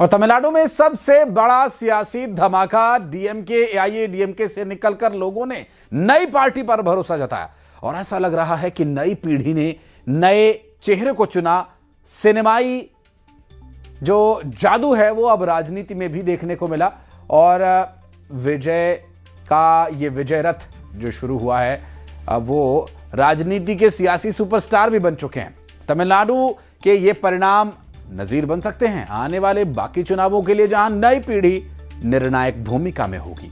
और तमिलनाडु में सबसे बड़ा सियासी धमाका डीएमके एआईएडीएमके से निकलकर लोगों ने नई पार्टी पर भरोसा जताया और ऐसा लग रहा है कि नई पीढ़ी ने नए चेहरे को चुना। सिनेमाई जो जादू है वो अब राजनीति में भी देखने को मिला और विजय का ये विजय रथ जो शुरू हुआ है अब वो राजनीति के सियासी सुपरस्टार भी बन चुके हैं। तमिलनाडु के ये परिणाम नजीर बन सकते हैं आने वाले बाकी चुनावों के लिए जहां नई पीढ़ी निर्णायक भूमिका में होगी।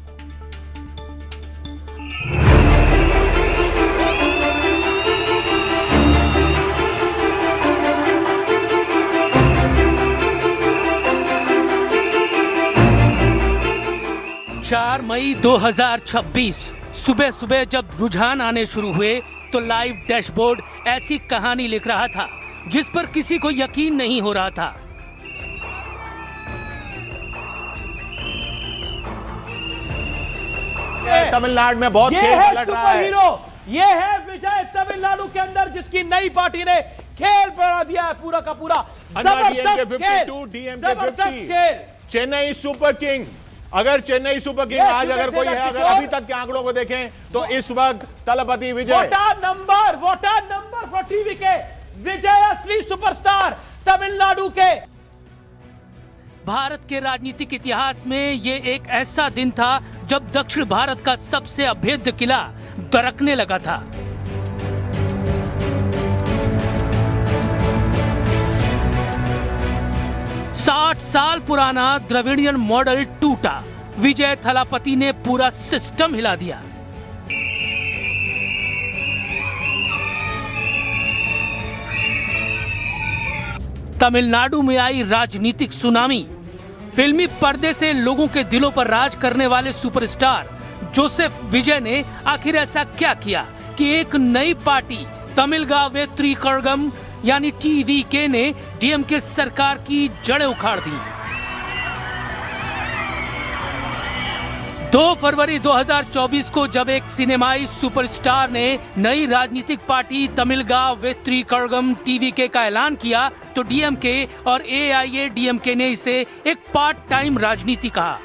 चार मई 2026 सुबह सुबह जब रुझान आने शुरू हुए तो लाइव डैशबोर्ड ऐसी कहानी लिख रहा था जिस पर किसी को यकीन नहीं हो रहा था। तमिलनाडु में बहुत खेल पलट रहा है। ये है विजय तमिलनाडु के अंदर जिसकी नई पार्टी ने खेल बढ़ा दिया है पूरा का पूरा। जबरदस्त खेल। चेन्नई सुपर किंग, अगर चेन्नई सुपर किंग आज अगर कोई है, अगर अभी तक के आंकड़ों को देखें तो इस वक्त Thalapathy Vijay. What a number for TV के विजय असली सुपरस्टार तमिलनाडु के। भारत के राजनीतिक इतिहास में ये एक ऐसा दिन था जब दक्षिण भारत का सबसे अभेद्य किला दरकने लगा था। साठ साल पुराना द्रविड़ियन मॉडल टूटा। विजय थलापति ने पूरा सिस्टम हिला दिया। तमिलनाडु में आई राजनीतिक सुनामी। फिल्मी पर्दे से लोगों के दिलों पर राज करने वाले सुपरस्टार जोसेफ विजय ने आखिर ऐसा क्या किया कि एक नई पार्टी तमिलगा वेत्री कड़गम यानी टीवीके ने डीएमके सरकार की जड़ें उखाड़ दी। 2 फरवरी 2024 को जब एक सिनेमाई सुपरस्टार ने नई राजनीतिक पार्टी तमिलगा वेत्री कड़गम टीवीके का ऐलान किया तो डीएमके और एआईएडीएमके ने इसे एक पार्ट टाइम राजनीति कहा।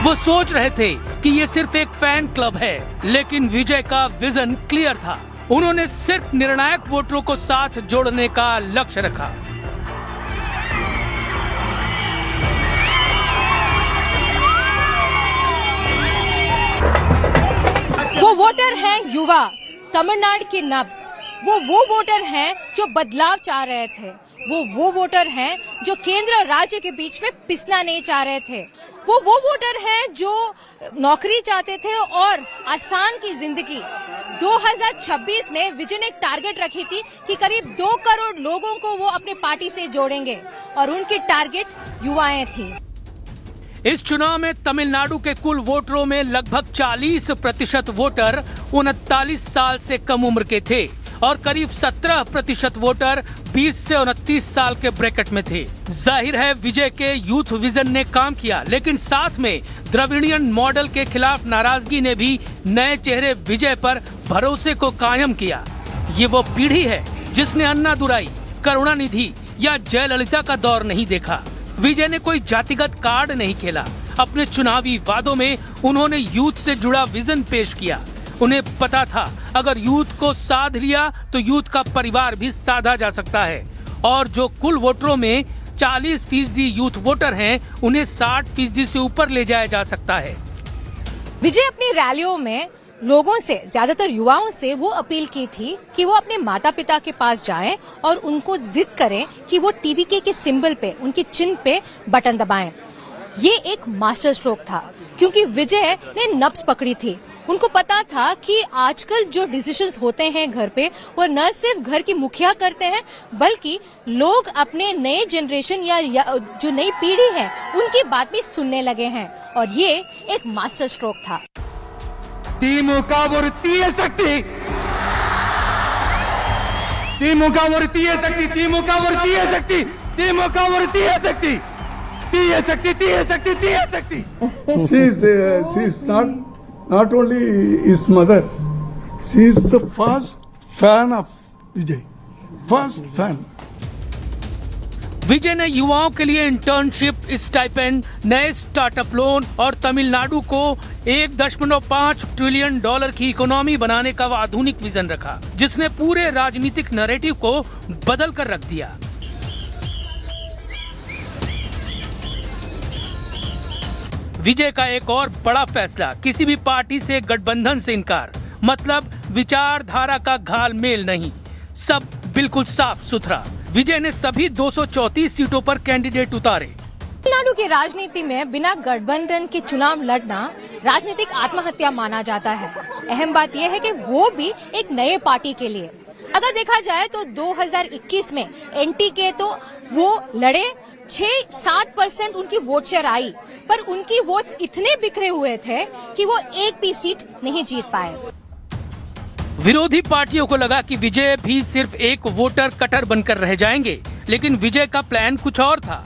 वो सोच रहे थे कि ये सिर्फ एक फैन क्लब है, लेकिन विजय का विजन क्लियर था। उन्होंने सिर्फ निर्णायक वोटरों को साथ जोड़ने का लक्ष्य रखा। वो वोटर हैं युवा, तमिलनाडु के नब्ज। वो वोटर हैं जो बदलाव चाह रहे थे। वो वोटर हैं जो केंद्र और राज्य के बीच में पिसना नहीं चाह रहे थे। वो वोटर हैं जो नौकरी चाहते थे और आसान की जिंदगी। 2026 में विजय ने एक टारगेट रखी थी कि करीब 2 करोड़ लोगों को वो अपने पार्टी से जोड़ेंगे और उनकी टारगेट युवाएं थी। इस चुनाव में तमिलनाडु के कुल वोटरों में लगभग 40% वोटर 39 साल से कम उम्र के थे और करीब 17% वोटर 20 से 29 साल के ब्रैकेट में थे। जाहिर है विजय के यूथ विजन ने काम किया, लेकिन साथ में द्रविड़ियन मॉडल के खिलाफ नाराजगी ने भी नए चेहरे विजय पर भरोसे को कायम किया। ये वो पीढ़ी है जिसने अन्नादुराई, करुणानिधि या जयललिता का दौर नहीं देखा। विजय ने कोई जातिगत कार्ड नहीं खेला। अपने चुनावी वादों में उन्होंने यूथ से जुड़ा विजन पेश किया। उन्हें पता था अगर यूथ को साध लिया तो यूथ का परिवार भी साधा जा सकता है और जो कुल वोटरों में 40% यूथ वोटर हैं उन्हें 60% से ऊपर ले जाया जा सकता है। विजय अपनी रैलियों में लोगों से, ज्यादातर युवाओं से वो अपील की थी कि वो अपने माता पिता के पास जाएं और उनको जिद करें कि वो टीवीके के सिंबल पे, उनके चिन्ह पे बटन दबाएं। ये एक मास्टर स्ट्रोक था क्योंकि विजय ने नब्ज पकड़ी थी। उनको पता था कि आजकल जो डिसीजंस होते हैं घर पे वो न सिर्फ घर की मुखिया करते हैं बल्कि लोग अपने नए जनरेशन या जो नई पीढ़ी है उनकी बात भी सुनने लगे हैं और ये एक मास्टर स्ट्रोक था। திமுக ஒரு தீய சக்தி, திமுக ஒரு தீய சக்தி, திமுக ஒரு தீய சக்தி, திமுக ஒரு தீய சக்தி, தீய சக்தி, தீய சக்தி, தீய சக்தி. She is not only his mother, she is the first fan of Vijay. First fan. विजय ने युवाओं के लिए इंटर्नशिप, स्टाइपेंड, नए स्टार्टअप लोन और तमिलनाडु को $1.5 ट्रिलियन की इकोनॉमी बनाने का आधुनिक विजन रखा, जिसने पूरे राजनीतिक नैरेटिव को बदल कर रख दिया। विजय का एक और बड़ा फैसला, किसी भी पार्टी से गठबंधन से इनकार, मतलब विचारधारा का घालमेल नहीं, सब बिल्कुल साफ सुथरा। विजय ने सभी 234 सीटों पर कैंडिडेट उतारे। तमिलनाडु की राजनीति में बिना गठबंधन के चुनाव लड़ना राजनीतिक आत्महत्या माना जाता है। अहम बात यह है कि वो भी एक नए पार्टी के लिए। अगर देखा जाए तो 2021 में एनटीके तो वो लड़े, 6-7% उनकी वोट शेयर आई, पर उनकी वोट्स इतने बिखरे हुए थे कि वो एक भी सीट नहीं जीत पाए। विरोधी पार्टियों को लगा कि विजय भी सिर्फ एक वोटर कटर बनकर रह जाएंगे, लेकिन विजय का प्लान कुछ और था।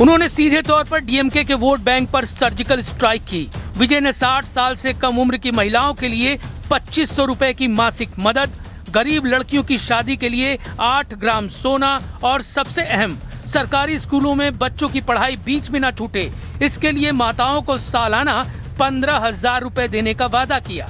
उन्होंने सीधे तौर पर डीएमके के वोट बैंक पर सर्जिकल स्ट्राइक की। विजय ने 60 साल से कम उम्र की महिलाओं के लिए 2500 रुपए की मासिक मदद, गरीब लड़कियों की शादी के लिए 8 ग्राम सोना और सबसे अहम, सरकारी स्कूलों में बच्चों की पढ़ाई बीच में न छूटे, इसके लिए माताओं को सालाना 15,000 रुपए देने का वादा किया।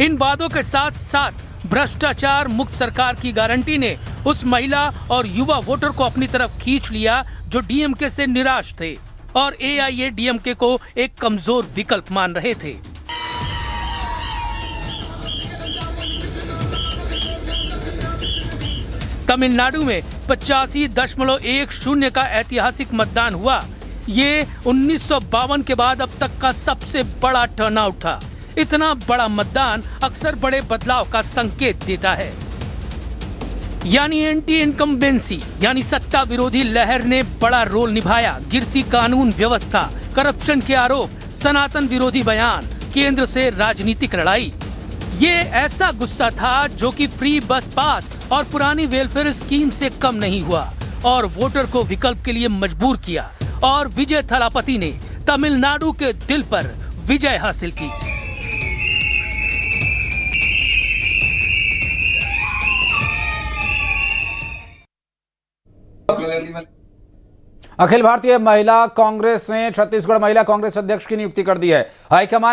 इन वादों के साथ साथ भ्रष्टाचार मुक्त सरकार की गारंटी ने उस महिला और युवा वोटर को अपनी तरफ खींच लिया जो डीएमके से निराश थे और एआईएडीएमके को एक कमजोर विकल्प मान रहे थे। तमिलनाडु में 85.10 का ऐतिहासिक मतदान हुआ। ये 1952 के बाद अब तक का सबसे बड़ा टर्नआउट था। इतना बड़ा मतदान अक्सर बड़े बदलाव का संकेत देता है। यानी एंटी इनकम्बेंसी यानी सत्ता विरोधी लहर ने बड़ा रोल निभाया। गिरती कानून व्यवस्था, करप्शन के आरोप, सनातन विरोधी बयान, केंद्र से राजनीतिक लड़ाई, ये ऐसा गुस्सा था जो कि फ्री बस पास और पुरानी वेलफेयर स्कीम से कम नहीं हुआ और वोटर को विकल्प के लिए मजबूर किया। और विजय थलापति ने तमिलनाडु के दिल पर विजय हासिल की। अखिल भारतीय महिला कांग्रेस ने छत्तीसगढ़ महिला कांग्रेस अध्यक्ष की नियुक्ति कर दी है। हाईकमान